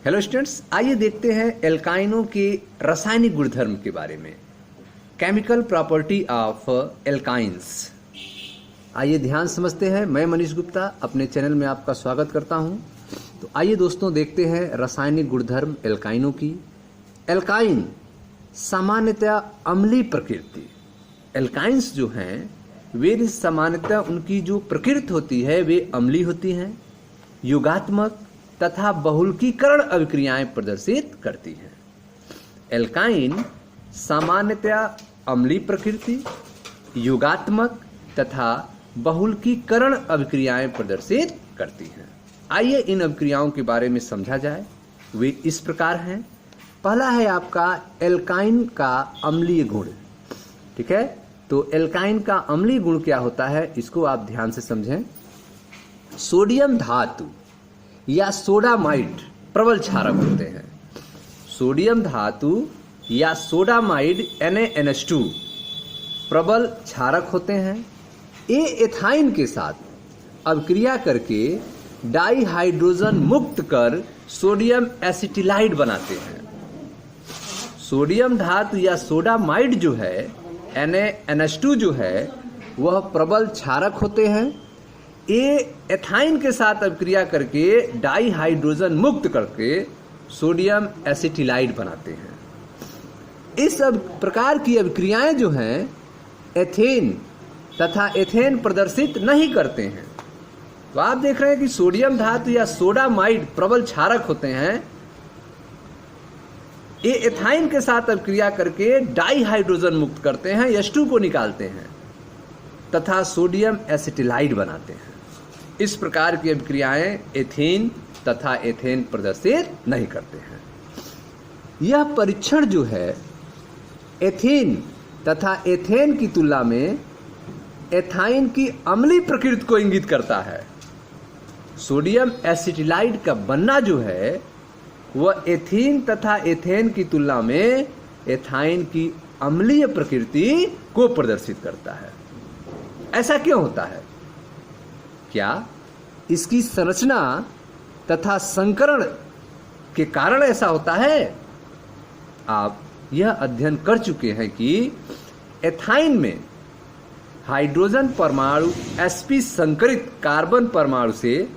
Hello students, आइए देखते हैं एल्काइनों के रासायनिक गुणधर्म के बारे में। Chemical property of alkynes. आइए ध्यान समझते हैं। मैं मनीष गुप्ता अपने चैनल में आपका स्वागत करता हूं। तो आइए दोस्तों देखते हैं रासायनिक गुणधर्म एल्काइनों की। एल्काइन सामान्यतया अम्लीय प्रकृति। एल्काइंस जो हैं वे सामान्यतः उनकी जो प्रकृति होती है वे अम्लीय होती हैं, युगात्मक तथा बहुलकीकरण अभिक्रियाएं प्रदर्शित करती हैं। एल्काइन सामान्यतया अम्लीय प्रकृति, युगात्मक तथा बहुलकीकरण अभिक्रियाएं प्रदर्शित करती हैं। आइए इन अभिक्रियाओं के बारे में समझा जाए। वे इस प्रकार हैं। पहला है आपका एल्काइन का अम्लीय गुण। ठीक है, तो एल्काइन का अम्लीय गुण क्या होता है इसको आप ध्यान से समझें। सोडियम धातु या सोडामाइड प्रबल क्षारक होते हैं। सोडियम धातु या सोडामाइड NaNH2 प्रबल क्षारक होते हैं। ये एथाइन के साथ अभिक्रिया करके डाइहाइड्रोजन मुक्त कर सोडियम एसिटिलाइड बनाते हैं। सोडियम धातु या सोडामाइड जो है NaNH2 जो है वह प्रबल क्षारक होते हैं। ये एथाइन के साथ अभिक्रिया करके डाइहाइड्रोजन मुक्त करके सोडियम एसिटिलाइड बनाते हैं। इस प्रकार की अभिक्रियाएं जो हैं एथेन तथा एथेन प्रदर्शित नहीं करते हैं। तो आप देख रहे हैं कि सोडियम धातु या सोडामाइड प्रबल क्षारक होते हैं। ये एथाइन के साथ अभिक्रिया करके डाइहाइड्रोजन मुक्त करते हैं, H2 को निकालते हैं तथा सोडियम एसिटिलाइड बनाते हैं। इस प्रकार की अभिक्रियाएं एथेन तथा एथेन प्रदर्शित नहीं करते हैं। यह परीक्षण जो है एथेन तथा एथेन की तुलना में एथाइन की अम्लीय प्रकृति को इंगित करता है। सोडियम एसिटिलाइड का बनना जो है वह एथीन तथा एथेन की तुलना में एथाइन की अम्लीय प्रकृति को प्रदर्शित करता है। ऐसा क्यों होता है? क्या इसकी संरचना तथा संकरण के कारण ऐसा होता है? आप यह अध्ययन कर चुके हैं कि एथाइन में हाइड्रोजन परमाणु sp संकरित कार्बन परमाणु से,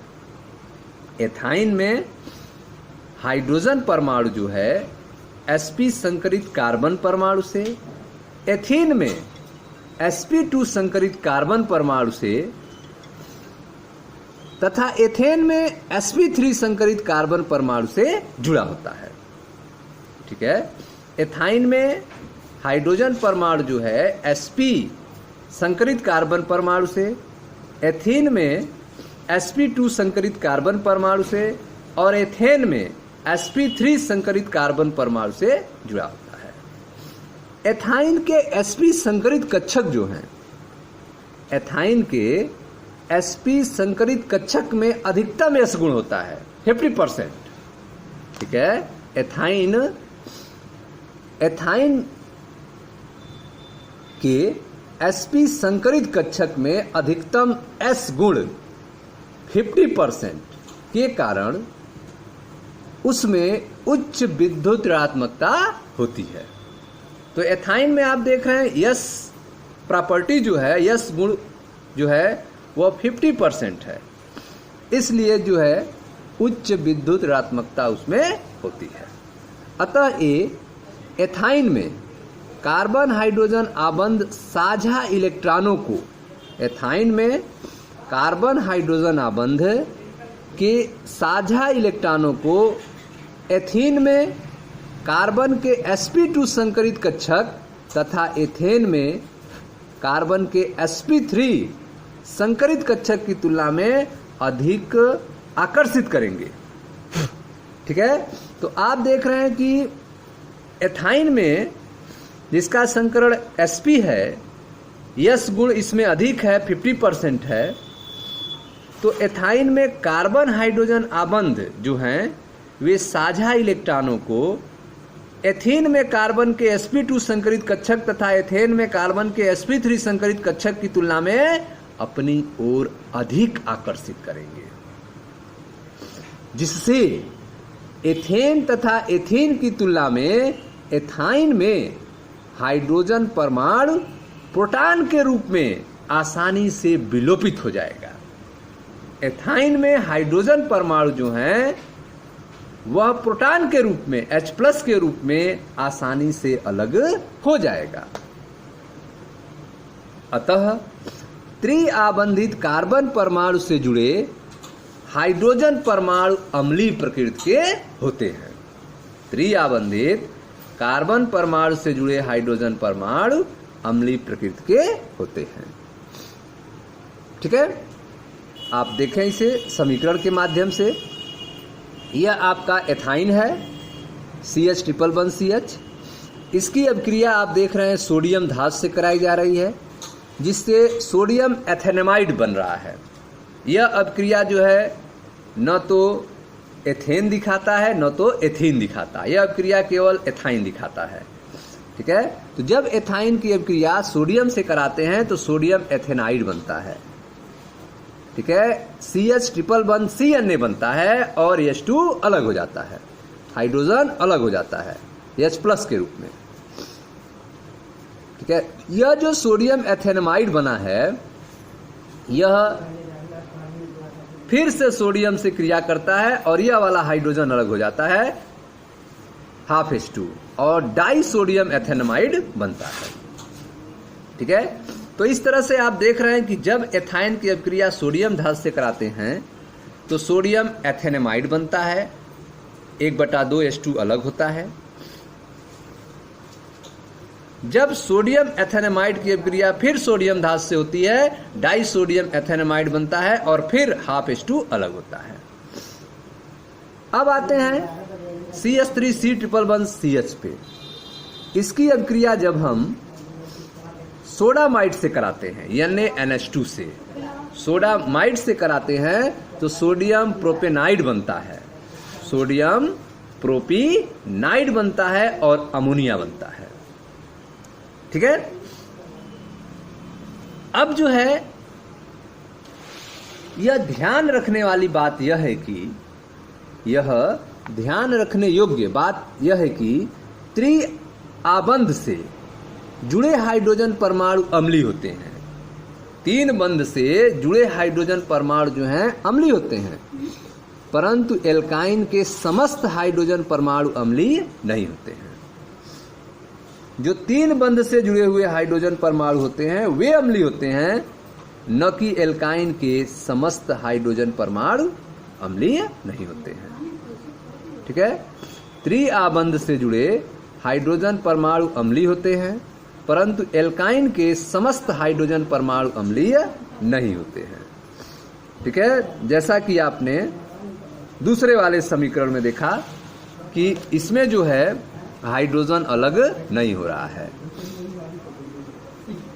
एथाइन में हाइड्रोजन परमाणु जो है sp संकरित कार्बन परमाणु से, एथीन में sp2 संकरित कार्बन परमाणु से तथा एथेन में sp3 संकरित कार्बन परमाणु से जुड़ा होता है। ठीक है, एथाइन में हाइड्रोजन परमाणु जो है sp संकरित कार्बन परमाणु से, एथीन में sp2 संकरित कार्बन परमाणु से और एथेन में sp3 संकरित कार्बन परमाणु से जुड़ा होता है। एथाइन के sp संकरित कक्षक जो हैं, एथाइन के sp संकरित कक्षक में अधिकतम S गुण होता है 50%। ठीक है, एथाइन के sp संकरित कक्षक में अधिकतम S गुण 50% के कारण उसमें उच्च विद्युत ऋणात्मकता होती है। तो एथाइन में आप देख रहे हैं यस प्रॉपर्टी जो है, यस गुण जो है वह 50% है, इसलिए जो है उच्च विद्युत ऋणात्मकता उसमें होती है। अतः ये एथाइन में कार्बन हाइड्रोजन आबंध साझा इलेक्ट्रॉनों को, एथाइन में कार्बन हाइड्रोजन आबंध के साझा इलेक्ट्रॉनों को एथीन में कार्बन के sp2 संकरित कक्षक तथा एथेन में कार्बन के sp3 संकरित कक्षक की तुलना में अधिक आकर्षित करेंगे। ठीक है, तो आप देख रहे हैं कि एथाइन में जिसका संकरण sp है, यस गुण इसमें अधिक है 50% है। तो एथाइन में कार्बन हाइड्रोजन आबंध जो हैं वे साझा इलेक्ट्रॉनों को एथीन में कार्बन के sp2 संकरित कक्षक तथा एथेन में कार्बन के sp3 संकरित कक्षक की तुलना में अपनी ओर अधिक आकर्षित करेंगे, जिससे एथेन तथा एथीन की तुलना में एथाइन में हाइड्रोजन परमाणु प्रोटॉन के रूप में आसानी से विलोपित हो जाएगा। एथाइन में हाइड्रोजन परमाणु जो हैं वह प्रोटॉन के रूप में H+ के रूप में आसानी से अलग हो जाएगा। अतः त्रिआबंधित कार्बन परमाणु से जुड़े हाइड्रोजन परमाणु अम्लीय प्रकृति के होते हैं। त्रिआबंधित कार्बन परमाणु से जुड़े हाइड्रोजन परमाणु अम्लीय प्रकृति के होते हैं। ठीक है, आप देखें इसे समीकरण के माध्यम से। यह आपका एथाइन है, CH111CH। इसकी अभिक्रिया आप देख रहे हैं सोडियम धातु से कराई जा रही है, जिससे सोडियम एथेनेमाइड बन रहा है। यह अभिक्रिया जो है न तो एथेन दिखाता है न तो एथीन दिखाता है, यह अभिक्रिया केवल एथाइन दिखाता है। ठीक है, तो जब एथाइन की अभिक्रिया सोडियम से कराते हैं तो सोडियम एथेनाइड बनता है। ठीक है, CH111CNA बनता है और H2 अलग हो जाता है, हाइड्रोजन अलग हो जाता है H+ के रूप में। ठीक है, यह जो सोडियम एथेनेमाइड बना है यह फिर से सोडियम से क्रिया करता है और यह वाला हाइड्रोजन अलग हो जाता है ½ H2 और डाई सोडियम एथेनेमाइड बनता है। ठीक है, तो इस तरह से आप देख रहे हैं कि जब एथाइन की अभिक्रिया सोडियम धातु से कराते हैं तो सोडियम एथेनेमाइड बनता है, 1/2 H2 अलग होता है। जब सोडियम एथेनेमाइड की अभिक्रिया फिर सोडियम धातु से होती है, डाई सोडियम एथेनेमाइड बनता है और फिर ½ H2 अलग होता है। अब आते हैं CH3C111CH पे। इसकी अभिक्रिया जब हम सोडामाइड से कराते हैं यानी NH2 से, सोडामाइड से कराते हैं तो सोडियम प्रोपेनाइड बनता है, सोडियम प्रोपीनाइड बनता है और अमोनिया बनता है। ठीक है, अब जो है यह ध्यान रखने वाली बात यह है कि यह ध्यान रखने योग्य बात यह है कि त्रिआबंध से जुड़े हाइड्रोजन परमाणु अम्लीय होते हैं। 3 बंध से जुड़े हाइड्रोजन परमाणु जो हैं अम्लीय होते हैं, परंतु एल्काइन के समस्त हाइड्रोजन परमाणु अम्लीय नहीं होते हैं। जो 3 बंध से जुड़े हुए हाइड्रोजन परमाणु होते हैं वे अम्लीय होते हैं, न कि एल्काइन के समस्त हाइड्रोजन परमाणु अम्लीय नहीं होते हैं। ठीक है, त्रिआबंध से जुड़े हाइड्रोजन परमाणु अम्लीय होते हैं, परंतु एल्काइन के समस्त हाइड्रोजन परमाणु अम्लीय नहीं होते हैं। ठीक है, जैसा कि आपने दूसरे वाले समीकरण में देखा कि इसमें जो है हाइड्रोजन अलग नहीं हो रहा है।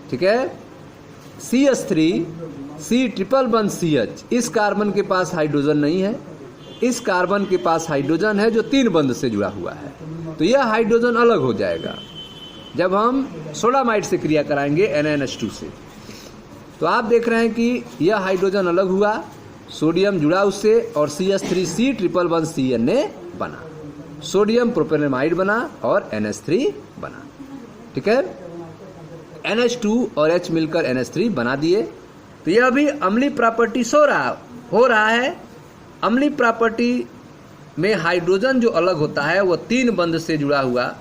ठीक है, CH3C111CH इस कार्बन के पास हाइड्रोजन नहीं है, इस कार्बन के पास हाइड्रोजन है जो 3 बंध से जुड़ा हुआ है, तो यह हाइड्रोजन अलग हो जाएगा जब हम सोडामाइड से क्रिया कराएंगे NaNH2 से। तो आप देख रहे हैं कि यह हाइड्रोजन अलग हुआ, सोडियम जुड़ा उससे और CH3C111CNA बना, सोडियम प्रोपेनेमाइड बना और NH3 बना। ठीक है, NH2 और H मिलकर NH3 बना दिए। तो यह भी अम्लीय प्रॉपर्टी हो रहा है। अम्लीय प्रॉपर्टी में हाइड्रोजन जो अलग होता है वह 3 बंध से जुड़ा हुआ,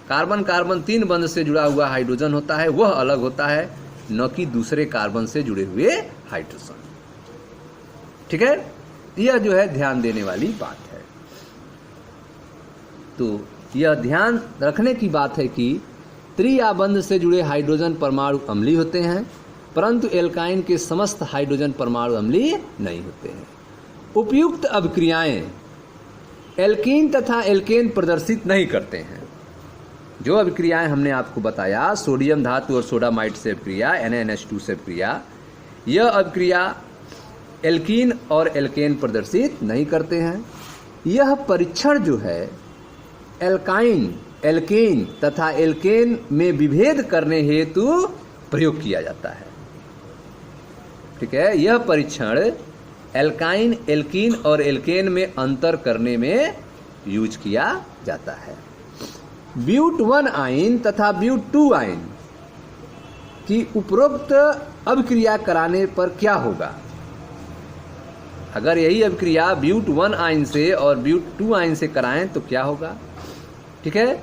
कार्बन कार्बन 3 बंध से जुड़ा हुआ हाइड्रोजन होता है, वह अलग होता है, न कि दूसरे कार्बन से जुड़े हुए हाइड्रोजन। ठीक है, यह जो है ध्यान देने वाली बात है। तो यह ध्यान रखने की बात है कि त्रिआबंध से जुड़े हाइड्रोजन परमाणु अम्लीय होते हैं, परंतु एल्काइन के समस्त हाइड्रोजन परमाणु अम्लीय नहीं होते हैं। उपयुक्त अभिक्रियाएं एल्कीन तथा एल्केन प्रदर्शित नहीं करते हैं। जो अभिक्रियाएं हमने आपको बताया, सोडियम धातु और सोडामाइड से अभिक्रिया, NaNH2 से अभिक्रिया, यह अभिक्रिया एल्कीन और एल्केन प्रदर्शित नहीं करते हैं। यह परीक्षण जो है एल्काइन, एल्केन तथा एल्केन में विभेद करने हेतु प्रयोग किया जाता है। ठीक है, यह परीक्षण एल्काइन, एल्कीन और एल्केन में अंतर करने में यूज किया जाता है। ब्यूट 1 आयन तथा ब्यूट 2 आयन की उपरोक्त अभिक्रिया कराने पर क्या होगा? अगर यही अभिक्रिया ब्यूट 1 आयन से और ब्यूट 2 आयन से कराएं तो क्या होगा? ठीक है,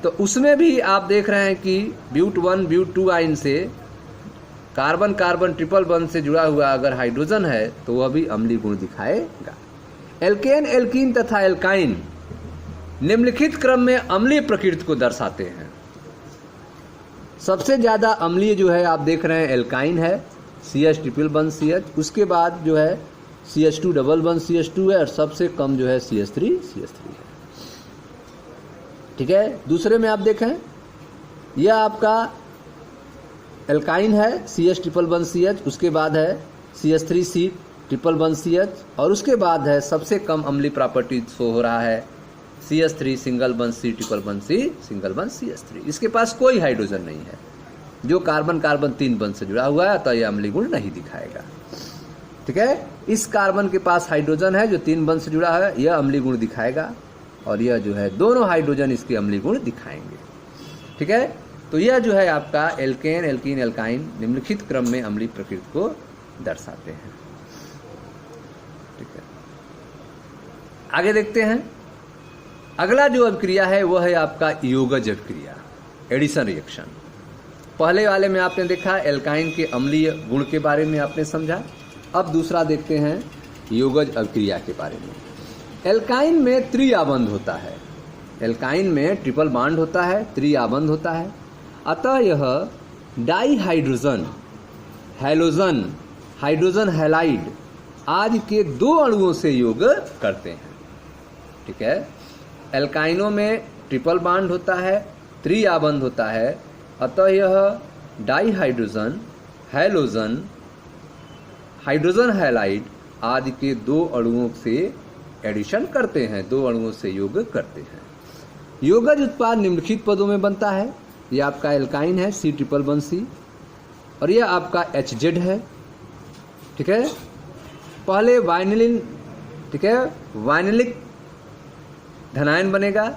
तो उसमें भी आप देख रहे हैं कि ब्यूट 1 ब्यूट 2 आयन से कार्बन कार्बन ट्रिपल बॉन्ड से जुड़ा हुआ अगर हाइड्रोजन है तो वह भी अम्लीय गुण दिखाएगा। एल्केन, एल्कीन तथा एल्काइन निम्नलिखित क्रम में अम्लीय प्रकृति को दर्शाते हैं। सबसे ज्यादा अम्लीय जो है आप देख रहे हैं एल्काइन है, CH ट्रिपल बॉन्ड CH, उसके बाद जो है CH2 डबल बॉन्ड CH2 है और सबसे कम जो है CH3 है। ठीक है, दूसरे में आप देखें यह आपका एल्काइन है, CH ट्रिपल बॉन्ड CH, उसके बाद है CH3C ट्रिपल बॉन्ड CH और उसके बाद है सबसे कम अम्लीय प्रॉपर्टी शो हो रहा है CH3 single bond C triple bond C single bond CH3। इसके पास कोई हाइड्रोजन नहीं है, जो कार्बन कार्बन 3 बॉन्ड से जुड़ा हुआ है तो यह अम्लीय गुण नहीं दिखाएगा। ठीक है, इस कार्बन के पास हाइड्रोजन है जो 3 बॉन्ड से जुड़ा है, यह अम्लीय गुण दिखाएगा और यह जो है दोनों हाइड्रोजन इसके अम्लीय गुण दिखाएंगे। ठीक है, तो यह जो है आपका एल्केन, एल्कीन, एल्काइन निम्नलिखित क्रम में अम्लीय प्रकृति को दर्शाते हैं। ठीक है, आगे देखते हैं। अगला जो अभिक्रिया है वह है आपका योगज अभिक्रिया, एडिशन रिएक्शन। पहले वाले में आपने देखा एल्काइन के अम्लीय गुण के बारे में आपने समझा, अब दूसरा देखते हैं योगज अभिक्रिया के बारे में। एल्काइन में त्रिआबंध होता है, एल्काइन में ट्रिपल बॉन्ड होता है, त्रिआबंध होता है, अतः यह डाईहाइड्रोजन, हैलोजन, हाइड्रोजन हैलाइड आदि के 2 अणुओं से योग करते हैं। ठीक है, एल्काइनों में ट्रिपल बॉन्ड होता है, त्रिआबंध होता है, अतः यह डाईहाइड्रोजन, हैलोजन, हाइड्रोजन हैलाइड आदि के 2 अणुओं से एडिशन करते हैं, 2 अणुओं से योग करते हैं। योगज उत्पाद निम्नलिखित पदों में बनता है। यह आपका एल्काइन है C ट्रिपल बॉन्ड C और यह आपका HZ है। ठीक है, पहले वाइनिलिन, ठीक है, वाइनिलिक धनायन बनेगा,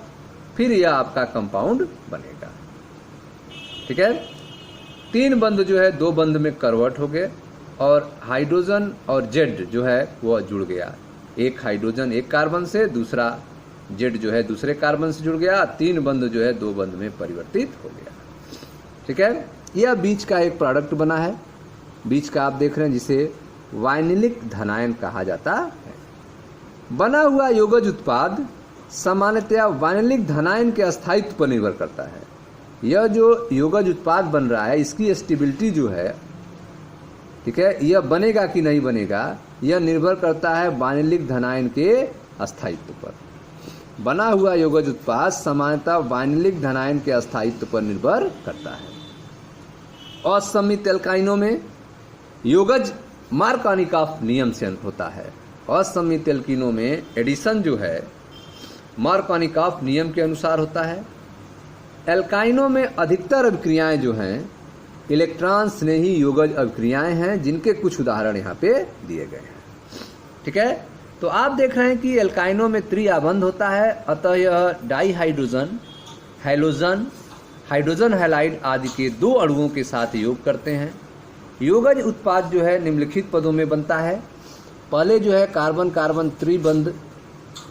फिर यह आपका कंपाउंड बनेगा। ठीक है, 3 बंध जो है 2 बंध में कन्वर्ट हो गए और हाइड्रोजन और Z जो है वह जुड़ गया। एक हाइड्रोजन एक कार्बन से, दूसरा Z जो है दूसरे कार्बन से जुड़ गया, 3 बंध जो है 2 बंध में परिवर्तित हो गया। ठीक है, यह बीच का एक प्रोडक्ट बना है, बीच का आप देख रहे हैं जिसे वाइनिलिक धनायन कहा जाता है। बना हुआ योगज उत्पाद सामान्यतया वाइनिलिक धनायन के अस्थायित्व पर निर्भर करता है। यह जो योगज उत्पाद बन रहा है इसकी स्टेबिलिटी जो है, ठीक है, यह बनेगा कि नहीं बनेगा यह निर्भर करता है वाइनिलिक धनायन के अस्थायित्व पर। बना हुआ योगज उत्पाद सामान्यतः वाइनिलिक धनायन के अस्थायित्व पर निर्भर करता है। असम्मित एल्काइनों में योगज मार्कोनिकॉफ नियम से होता है। असम्मित एल्कीनों में एडिशन जो है मार्कोनिकॉफ नियम के अनुसार होता है। एल्काइनों में अधिकतर अभिक्रियाएं जो हैं इलेक्ट्रॉन स्नेही योगज अभिक्रियाएं हैं, जिनके कुछ उदाहरण यहाँ पे दिए गए हैं। ठीक है, तो आप देख रहे हैं कि एल्काइनों में त्रिआबंध होता है, अतः यह डाईहाइड्रोजन, हैलोजन, हाइड्रोजन हैलाइड आदि के 2 अणुओं के साथ योग करते हैं। योगज उत्पाद जो है निम्नलिखित पदों में बनता है। पहले जो है कार्बन कार्बन त्रिबंध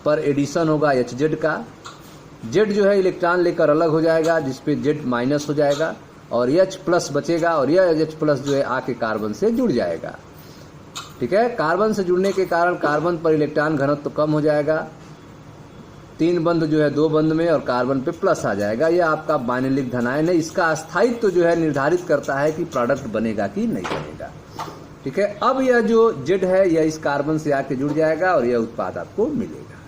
पर एडिशन होगा HZ का, Z जो है इलेक्ट्रॉन लेकर अलग हो जाएगा जिसपे Z माइनस हो जाएगा और H प्लस बचेगा और यह H प्लस जो है आके कार्बन से जुड़ जाएगा। ठीक है, कार्बन से जुड़ने के कारण कार्बन पर इलेक्ट्रॉन घनत्व तो कम हो जाएगा, 3 बंध जो है 2 बंध में और कार्बन पे प्लस आ जाएगा। यह आपका वाइनिलिक धनायन है। इसका अस्थायित्व तो जो है निर्धारित करता है कि प्रोडक्ट बनेगा कि नहीं बनेगा। ठीक है, अब यह जो Z है यह इस कार्बन से आके जुड़ जाएगा और यह उत्पाद आपको मिलेगा।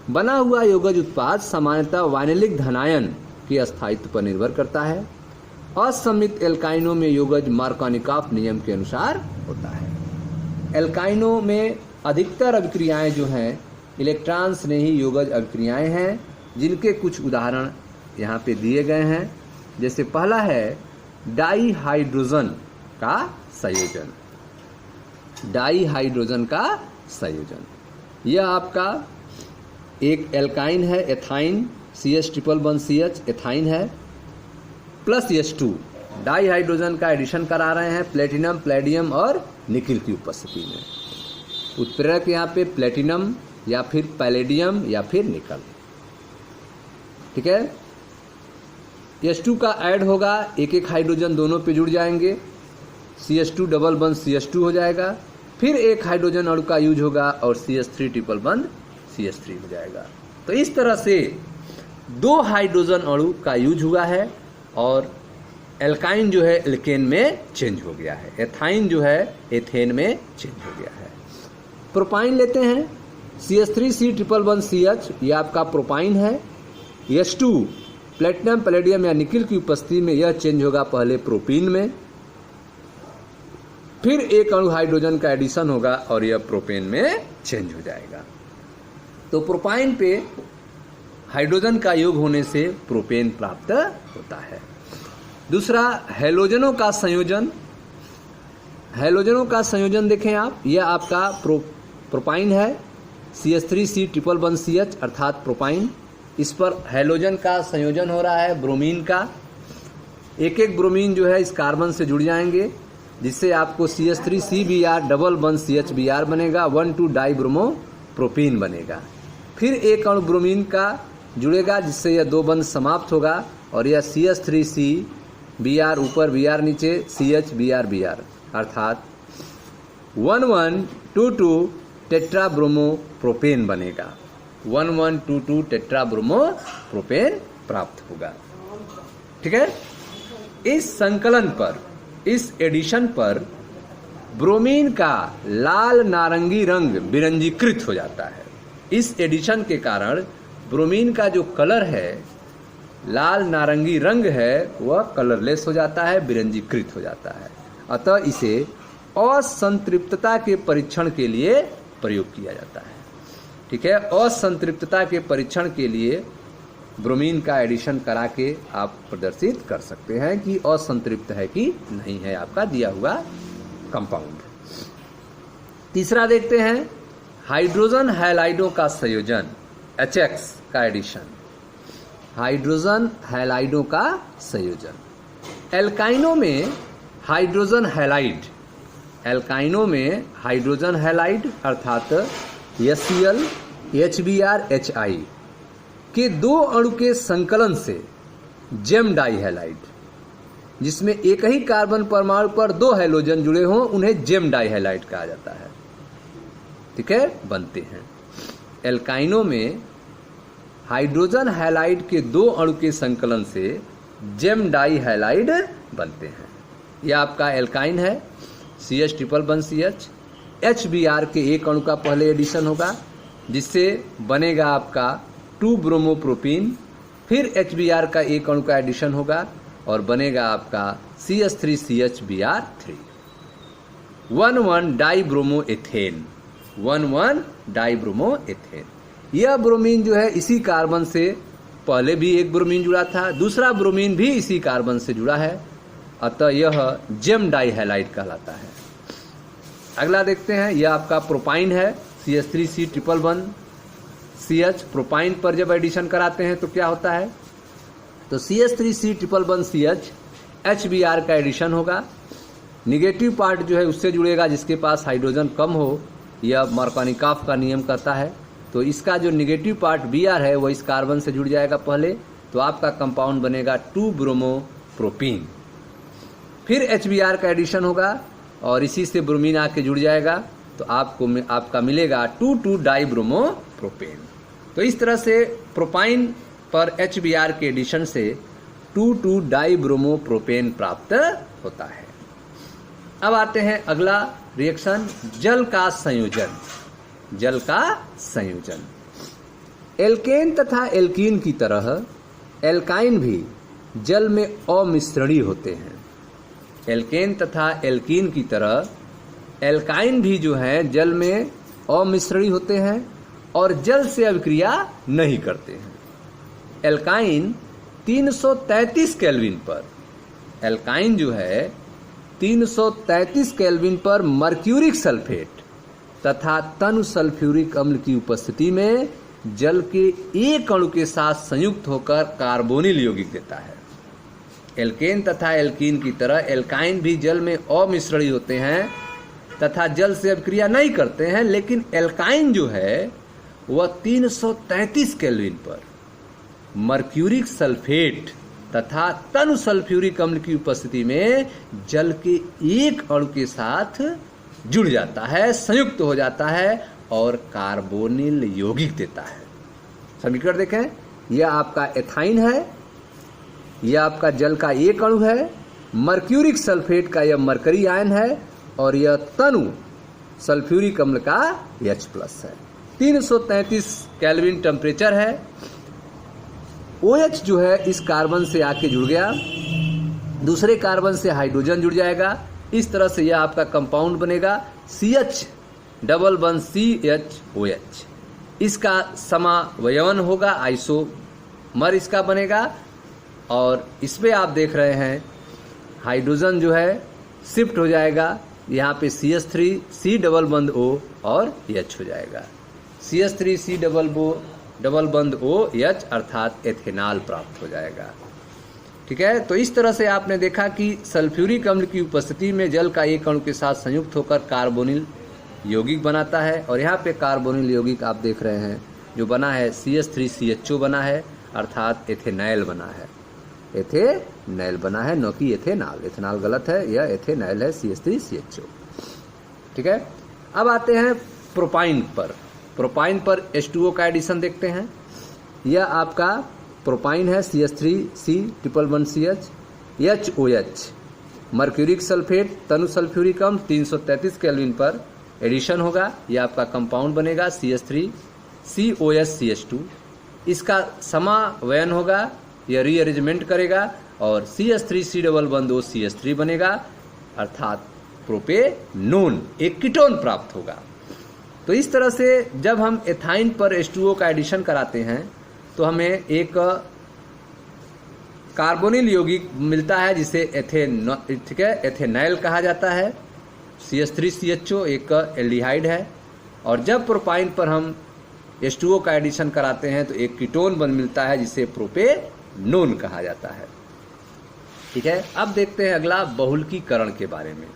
बना हुआ योगज उत्पाद सामान्यतः वाइनिलिक धनायन के अस्थायित्व पर निर्भर करता है। असम्मित एल्काइनों में योगज मार्कोनिकॉफ नियम के अनुसार होता है। एल्काइनों में अधिकतर अभिक्रियाएं जो हैं इलेक्ट्रॉन स्नेही योगज अभिक्रियाएं हैं, जिनके कुछ उदाहरण यहाँ पे दिए गए हैं। जैसे पहला है डाईहाइड्रोजन का संयोजन, डाईहाइड्रोजन का संयोजन। यह आपका एक एल्काइन है एथाइन CH111CH एथाइन है, प्लस H2 डाई हाइड्रोजन का एडिशन करा रहे हैं प्लेटिनम, प्लेडियम और निकिल की उपस्थिति में। उत्प्रेरक यहाँ पे प्लेटिनम या फिर पैलेडियम या फिर निकल। ठीक है, H2 का ऐड होगा, एक एक हाइड्रोजन दोनों पे जुड़ जाएंगे, CH2 डबल बंद CH2 हो जाएगा, फिर एक हाइड्रोजन अणु का यूज होगा और CH3 ट्रिपल बंद CH3 हो जाएगा। तो इस तरह से 2 हाइड्रोजन अणु का यूज हुआ है और एल्काइन जो है एल्केन में चेंज हो गया है, एथाइन जो है एथेन में चेंज हो गया है। प्रोपाइन लेते हैं, CH3C ट्रिपल बंद CH, ये आपका प्रोपाइन है। H2 प्लेटिनम, पैलेडियम या निकिल की उपस्थिति में यह चेंज होगा पहले प्रोपीन में, फिर एक अणु हाइड्रोजन का एडिशन होगा और यह प्रोपेन में चेंज हो जाएगा। तो प्रोपाइन पे हाइड्रोजन का योग होने से प्रोपेन प्राप्त होता है। दूसरा, हैलोजनों का संयोजन। हैलोजनों का संयोजन देखें आप, यह आपका प्रोपाइन है, CH3C ट्रिपल बंद CH अर्थात प्रोपाइन। इस पर हैलोजन का संयोजन हो रहा है ब्रोमीन का। एक एक ब्रोमीन जो है इस कार्बन से जुड़ जाएंगे, जिससे आपको CH3CBr डबल बंद CHBr बनेगा, 1,2 डाई ब्रोमो प्रोपीन बनेगा। फिर एक अणु ब्रोमीन का जुड़ेगा, जिससे यह 2 बंद समाप्त होगा और यह CH3CBr ऊपर Br नीचे CHBr अर्थात 1122 टेट्रा ब्रोमो प्रोपेन बनेगा, 1122 टेट्रा ब्रोमो प्रोपेन प्राप्त होगा। ठीक है, इस संकलन पर, इस एडिशन पर ब्रोमीन का लाल नारंगी रंग विरंजीकृत हो जाता है। इस एडिशन के कारण ब्रोमीन का जो कलर है, लाल नारंगी रंग है, वह कलरलेस हो जाता है, विरंजीकृत हो जाता है। अतः इसे असंतृप्तता के परीक्षण के लिए प्रयोग किया जाता है। ठीक है, असंतृप्तता के परीक्षण के लिए ब्रोमीन का एडिशन करा के आप प्रदर्शित कर सकते हैं कि असंतृप्त है कि नहीं है आपका दिया हुआ कंपाउंड। तीसरा देखते हैं हाइड्रोजन हैलाइडों का संयोजन, HX का एडिशन। हाइड्रोजन हैलाइडों का संयोजन। एल्काइनों में हाइड्रोजन हैलाइड, एल्काइनों में हाइड्रोजन हैलाइड अर्थात HCl, HBr, HI के 2 अणु के संकलन से जेम डाई हैलाइड, जिसमें एक ही कार्बन परमाणु पर 2 हैलोजन जुड़े हों, उन्हें जेम डाई हैलाइड कहा जाता है। ठीक है, बनते हैं। एल्काइनों में हाइड्रोजन हैलाइड के 2 अणु के संकलन से जेम डाई हैलाइड बनते हैं। यह आपका एल्काइन है, CH ट्रिपल बंद CH, HBr के एक अणु का पहले एडिशन होगा, जिससे बनेगा आपका 2 ब्रोमो प्रोपीन, फिर HBr का एक अणु का एडिशन होगा और बनेगा आपका CH3CHBr3, 1,1 die bromo ethane, 1,1 die bromo ethane. यह ब्रोमीन जो है इसी कार्बन से पहले भी एक ब्रोमीन जुड़ा था, दूसरा ब्रोमीन भी इसी कार्बन से जुड़ा है, अतः यह जेम डाई हैलाइड कहलाता है। अगला देखते हैं, यह आपका प्रोपाइन है, CH3C ट्रिपल बंद CH। प्रोपाइन पर जब एडिशन कराते हैं तो क्या होता है, तो CH3C ट्रिपल बंद CH HBr का एडिशन होगा। निगेटिव पार्ट जो है उससे जुड़ेगा जिसके पास हाइड्रोजन कम हो, यह मार्कोनिकॉफ का नियम करता है। तो इसका जो निगेटिव पार्ट Br है वह इस कार्बन से जुड़ जाएगा पहले, तो आपका कंपाउंड बनेगा 2 ब्रोमो प्रोपीन। फिर HBr का एडिशन होगा और इसी से ब्रोमीन आके जुड़ जाएगा, तो आपका मिलेगा 2,2 डाई ब्रोमो प्रोपेन। तो इस तरह से प्रोपाइन पर HBr के एडिशन से 2,2 डाई ब्रोमो प्रोपेन प्राप्त होता है। अब आते हैं अगला रिएक्शन, जल का संयोजन। जल का संयोजन। एल्केन तथा एल्कीन की तरह एल्काइन भी जल में अमिश्रणी होते हैं। एल्केन तथा एल्कीन की तरह एल्काइन भी जो है जल में अमिश्रणी होते हैं और जल से अभिक्रिया नहीं करते हैं। एल्काइन 333 केल्विन पर, एल्काइन जो है 333 केल्विन पर मर्क्यूरिक सल्फेट तथा तनु सल्फ्यूरिक अम्ल की उपस्थिति में जल के एक अणु के साथ संयुक्त होकर कार्बोनिल यौगिक देता है। एल्केन तथा एल्कीन की तरह एल्काइन भी जल में अमिश्रणी होते हैं तथा जल से अभिक्रिया नहीं करते हैं, लेकिन एल्काइन जो है वह 333 केल्विन पर मर्क्यूरिक सल्फेट तथा तनु सल्फ्यूरिक अम्ल की उपस्थिति में जल के एक अणु के साथ जुड़ जाता है, संयुक्त हो जाता है और कार्बोनिल यौगिक देता है। समीकरण देखें, यह आपका एथाइन है, यह आपका जल का एक अणु है, मर्क्यूरिक सल्फेट का यह मरकरी आयन है और यह तनु सल्फ्यूरिक अम्ल का H+ है। 333 केल्विन टेम्परेचर है। OH जो है इस कार्बन से आके जुड़ गया, दूसरे कार्बन से हाइड्रोजन जुड़ जाएगा, इस तरह से यह आपका कंपाउंड बनेगा CH डबल बॉन्ड CHOH। इसका समावयवन होगा, आइसोमर इसका बनेगा और इसमें आप देख रहे हैं हाइड्रोजन जो है शिफ्ट हो जाएगा, यहाँ पे CH3 C double bond O और H हो जाएगा। CH3 C double bond OH अर्थात एथेनॉल प्राप्त हो जाएगा। ठीक है, तो इस तरह से आपने देखा कि सल्फ्यूरिक अम्ल की उपस्थिति में जल का एक अणु के साथ संयुक्त होकर कार्बोनिल यौगिक बनाता है और यहाँ पे कार्बोनिल यौगिक आप देख रहे हैं जो बना है CH3CHO बना है अर्थात एथेनॉल बना है, एथेनॉल बना है, न कि एथेनॉल। एथेनॉल गलत है, यह एथेनॉल है CH3CHO। ठीक है, अब आते हैं प्रोपाइन पर। प्रोपाइन पर H2O का एडिशन देखते हैं। यह आपका प्रोपाइन है CH3C+1CH HOH मर्क्यूरिक सल्फेट तनु सल्फ्यूरिक अम्ल 333 केल्विन पर एडिशन होगा, यह आपका कंपाउंड बनेगा CH3COH इसका समावयन होगा, यह रीअरेंजमेंट करेगा और CH3C double bond O CH3 बनेगा अर्थात प्रोपेनोन, एक कीटोन प्राप्त होगा। तो इस तरह से जब हम एथाइन पर H2O का एडिशन कराते हैं तो हमें एक कार्बोनिल यौगिक मिलता है जिसे एथेनॉल कहा जाता है। CH3CHO एक एल्डिहाइड है और जब प्रोपाइन पर हम H2O का एडिशन कराते हैं तो एक कीटोन बन मिलता है जिसे प्रोपेनोन कहा जाता है। ठीक है, अब देखते हैं अगला बहुलकीकरण के बारे में।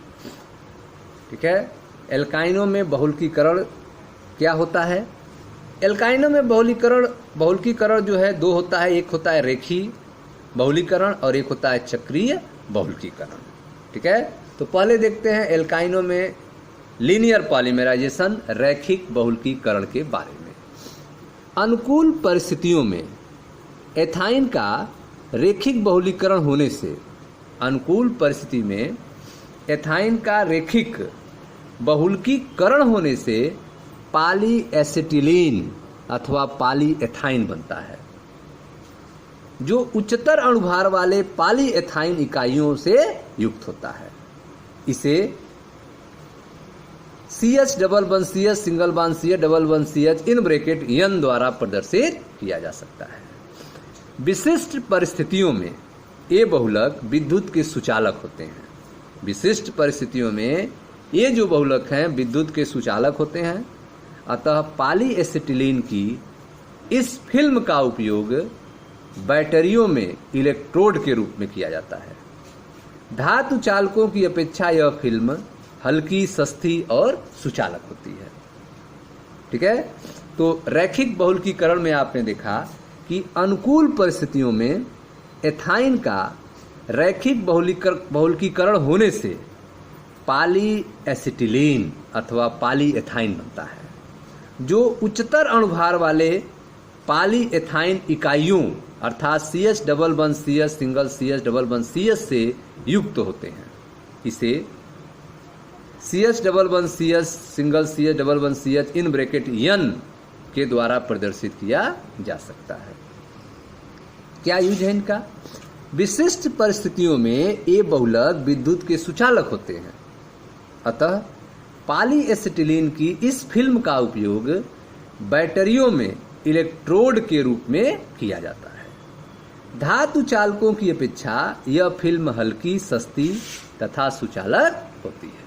ठीक है, एल्काइनों में बहुलकीकरण क्या होता है? एल्काइनों में बहुलकीकरण जो है दो होता है, एक होता है रेखीय बहुलीकरण और एक होता है चक्रीय बहुलकीकरण। ठीक है, तो पहले देखते हैं एल्काइनों में लीनियर पॉलीमराइजेशन रैखिक बहुलकीकरण के बारे में। अनुकूल परिस्थितियों में एथाइन का रेखिक बहुलीकरण होने से, अनुकूल परिस्थिति में एथाइन का रेखिक बहुलकीकरण होने से पॉलीएसिटिलीन अथवा पॉलीएथाइन बनता है जो उच्चतर अणुभार वाले पॉलीएथाइन इकाइयों से युक्त होता है। इसे CH double bond CH single bond CH double bond CH in bracket N द्वारा प्रदर्शित किया जा सकता है। विशिष्ट परिस्थितियों में ये बहुलक विद्युत के सुचालक होते हैं। विशिष्ट परिस्थितियों में ये जो बहुलक हैं विद्युत के सुचालक होते हैं। अतः पॉलीएसिटिलीन की इस फिल्म का उपयोग बैटरियों में इलेक्ट्रोड के रूप में किया जाता है। धातु चालकों की अपेक्षा यह फिल्म हल्की, सस्ती और सुचालक होती है। ठीक है, तो रैखिक बहुलकीकरण में आपने देखा कि अनुकूल परिस्थितियों में एथाइन का रैखिक बहुलकीकरण होने से पॉलीएसिटिलीन अथवा पॉलीएथाइन बनता है जो उच्चतर अणुभार वाले पॉलीएथाइन इकाइयों अर्थात CH double bond CH single CH double bond CH से युक्त होते हैं। इसे CH double bond CH single CH double bond CH in bracket N के द्वारा प्रदर्शित किया जा सकता है। क्या यूज है इनका? विशिष्ट परिस्थितियों में ये बहुलक विद्युत के सुचालक होते हैं। अतः पॉलीएसिटिलीन की इस फिल्म का उपयोग बैटरियों में इलेक्ट्रोड के रूप में किया जाता है। धातु चालकों की अपेक्षा यह फिल्म हल्की, सस्ती तथा सुचालक होती है।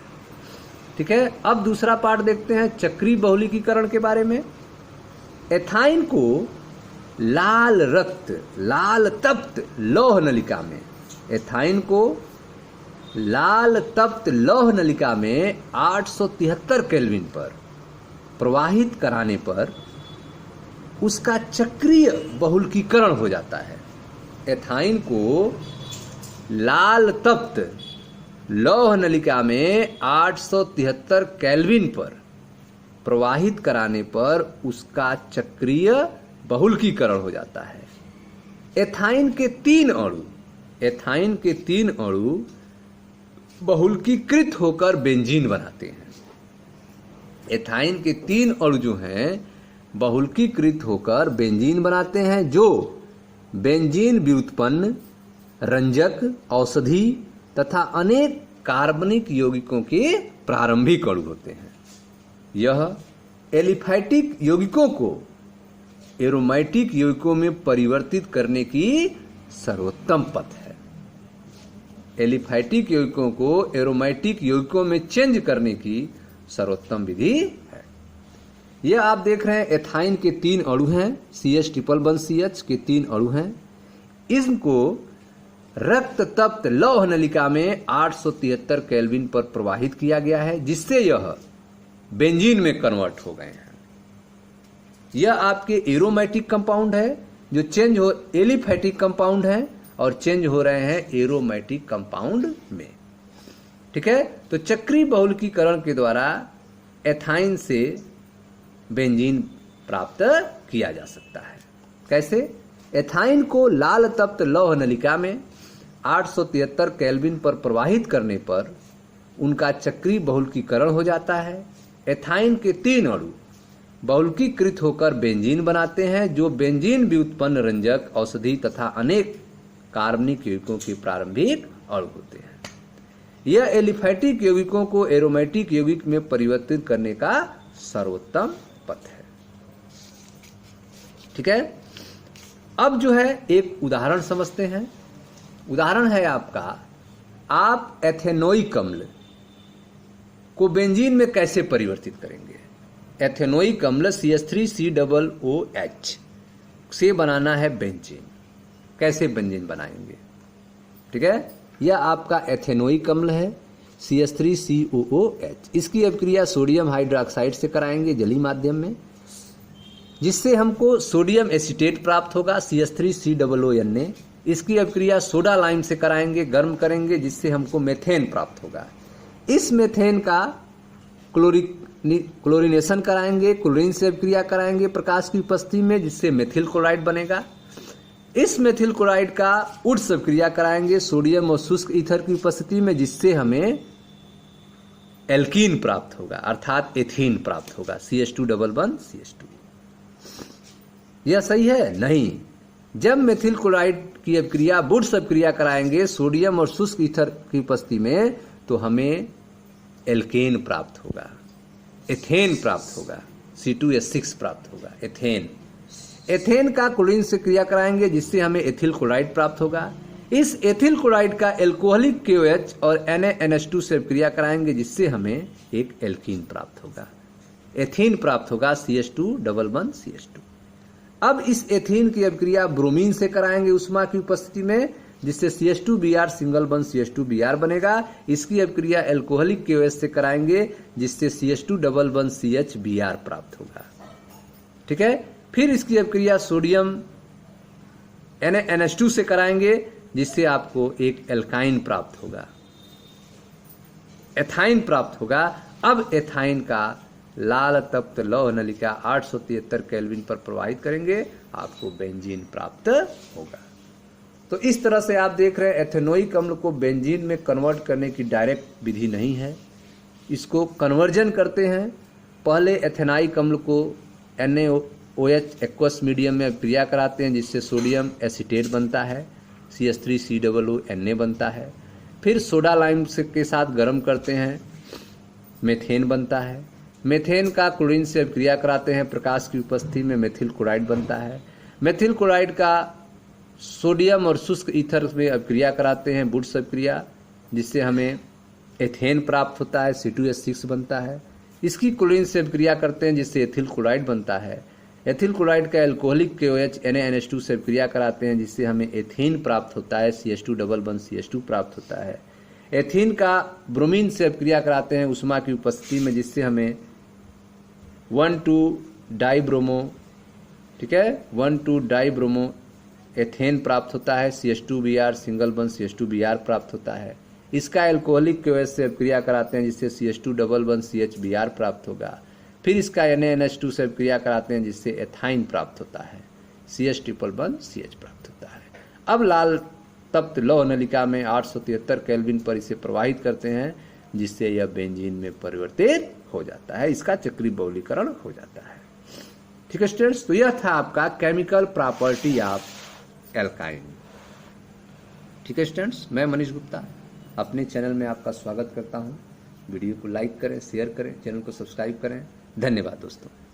ठीक है, अब दूसरा पार्ट देखते हैं चक्रीय बहुलकीकरण के बारे में। एथाइन को लाल रक्त, लाल तप्त लौह नलिका में, एथाइन को लाल तप्त लौह नलिका में 873 केल्विन पर प्रवाहित कराने पर उसका चक्रीय बहुलकीकरण हो जाता है। एथाइन को लाल तप्त लौह नलिका में 873 केल्विन पर प्रवाहित कराने पर उसका चक्रीय बहुलकीकरण हो जाता है। एथाइन के 3 अणु, एथाइन के 3 अणु बहुलकीकृत होकर बेंजीन बनाते हैं। एथाइन के 3 अणु जो हैं बहुलकीकृत होकर बेंजीन बनाते हैं, जो बेंजीन व्युत्पन्न रंजक, औषधि तथा अनेक कार्बनिक यौगिकों के प्रारंभिक अणु होते हैं। यह एलिफैटिक यौगिकों को एरोमेटिक यौगिकों में परिवर्तित करने की सर्वोत्तम पथ है। एलिफैटिक यौगिकों को एरोमेटिक यौगिकों में चेंज करने की सर्वोत्तम विधि है। यह आप देख रहे हैं एथाइन के 3 अणु हैं, CH111CH के 3 अणु हैं। इनको रक्त तप्त लौह नलिका में 873 केल्विन पर प्रवाहित किया गया है, जिससे यह बेंजीन में कन्वर्ट हो गए हैं। यह आपके एरोमेटिक कंपाउंड है जो चेंज हो, एलिफैटिक कंपाउंड है और चेंज हो रहे हैं एरोमेटिक कंपाउंड में। ठीक है, तो चक्रीय बहुलकीकरण के द्वारा एथाइन से बेंजीन प्राप्त किया जा सकता है। कैसे? एथाइन को लाल तप्त लौह नलिका में 873 केल्विन पर प्रवाहित करने पर उनका चक्रीय बहुलकीकरण हो जाता है। एथाइन के 3 अणु बहुलकीकृत होकर बेंजीन बनाते हैं, जो बेंजीन व्युत्पन्न रंजक, औषधि तथा अनेक कार्बनिक यौगिकों के प्रारंभिक अणु होते हैं। यह एलिफैटिक यौगिकों को एरोमेटिक यौगिक में परिवर्तित करने का सर्वोत्तम पथ है। ठीक है, अब जो है एक उदाहरण समझते हैं। उदाहरण है आपका, आप एथेनोइक अम्ल को बेंजीन में कैसे परिवर्तित करेंगे। एथेनोइक अम्ल CH3COOH से बनाना है बेंजीन। कैसे बेंजीन बनाएंगे? ठीक है, यह आपका एथेनोइक अम्ल है CH3COOH। इसकी अभिक्रिया सोडियम हाइड्रोक्साइड से कराएंगे जलीय माध्यम में, जिससे हमको सोडियम एसीटेट प्राप्त होगा CH3COONA। इसकी अभिक्रिया सोडा लाइम से कराएंगे, गर्म करेंगे, जिससे हमको मेथेन प्राप्त होगा। इस मेथेन का क्लोरीनेशन कराएंगे, क्लोरीन से अभिक्रिया कराएंगे प्रकाश की उपस्थिति में, जिससे मेथिल क्लोराइड बनेगा। इस मेथिल क्लोराइड का उड्स अभिक्रिया कराएंगे सोडियम और शुष्क ईथर की उपस्थिति में, जिससे हमें एल्कीन प्राप्त होगा, अर्थात एथीन प्राप्त होगा CH211CH2। यह सही है? नहीं। जब मेथिल क्लोराइड की अभिक्रिया वुड्स अभिक्रिया कराएंगे सोडियम और शुष्क ईथर की उपस्थिति में, तो हमें एल्केन प्राप्त होगा, एथेन प्राप्त होगा, C2H6 प्राप्त होगा, एथेन। एथेन का क्लोरीन से क्रिया कराएंगे, जिससे हमें एथिल क्लोराइड प्राप्त होगा। इस एथिल क्लोराइड का एल्कोहलिक KOH और NaNH2 से क्रिया कराएंगे, जिससे हमें एक एल्कीन प्राप्त होगा, एथीन प्राप्त होगा CH211CH2। अब इस एथीन की अभिक्रिया ब्रोमीन से कराएंगे उष्मा की उपस्थिति में, जिससे CH2Br सिंगल बन CH2Br बनेगा। इसकी अभिक्रिया एल्कोहलिक KOH से कराएंगे, जिससे CH211CHBr प्राप्त होगा। ठीक है, फिर इसकी अभिक्रिया सोडियम NaNH2 से कराएंगे, जिससे आपको एक एल्काइन प्राप्त होगा, एथाइन प्राप्त होगा। अब एथाइन का लाल तप्त लौह नलिका 873 केल्विन पर प्रवाहित करेंगे, आपको बेंजीन प्राप्त होगा। तो इस तरह से आप देख रहे हैं एथेनोइक अम्ल को बेंजीन में कन्वर्ट करने की डायरेक्ट विधि नहीं है, इसको कन्वर्जन करते हैं। पहले एथेनाइक अम्ल को NaOH एक्वस मीडियम में अभिक्रिया कराते हैं, जिससे सोडियम एसीटेट बनता है, CH3COONA बनता है। फिर सोडा लाइम के साथ गर्म करते हैं, मेथेन बनता है। मेथेन का क्लोरीन से अभिक्रिया कराते हैं, प्रकाश की उपस्थिति में मेथिल क्लोराइड बनता है। मेथिल क्लोराइड का सोडियम और शुष्क ईथर में अभिक्रिया कराते हैं, वुड्स अभिक्रिया, जिससे हमें एथेन प्राप्त होता है, C2H6 बनता है। इसकी क्लोरीन से अभिक्रिया करते हैं, जिससे एथिल क्लोराइड बनता है। एथिल क्लोराइड का एल्कोहलिक KOH NaNH2 से क्रिया कराते हैं जिससे हमें एथीन प्राप्त होता है, CH2 डबल बॉन्ड CH2 प्राप्त होता है। एथीन का ब्रोमीन से क्रिया कराते हैं उष्मा की उपस्थिति में जिससे हमें 1,2-डाइब्रोमो, ठीक है, 1,2-डाइब्रोमो एथेन प्राप्त होता है, CH2Br सिंगल बॉन्ड CH2Br प्राप्त होता है। इसका एल्कोहलिक KOH से क्रिया कराते हैं जिससे CH2 डबल बॉन्ड CHBr प्राप्त होगा। फिर इसका NaNH2 से क्रिया कराते हैं जिससे एथाइन प्राप्त होता है, CH ट्रिपल बॉन्ड CH प्राप्त होता है। अब लाल तप्त लौह नलिका में 873 केल्विन पर इसे प्रवाहित करते हैं जिससे यह बेंजीन में परिवर्तित हो जाता है, इसका चक्रीय बहुलीकरण हो जाता है। ठीक है स्टूडेंट्स, तो यह था आपका केमिकल प्रॉपर्टी ऑफ एल्काइन। ठीक है स्टूडेंट्स, मैं मनीष गुप्ता अपने चैनल में आपका स्वागत करता हूं। वीडियो को लाइक करें, शेयर करें, चैनल को सब्सक्राइब करें। धन्यवाद दोस्तों।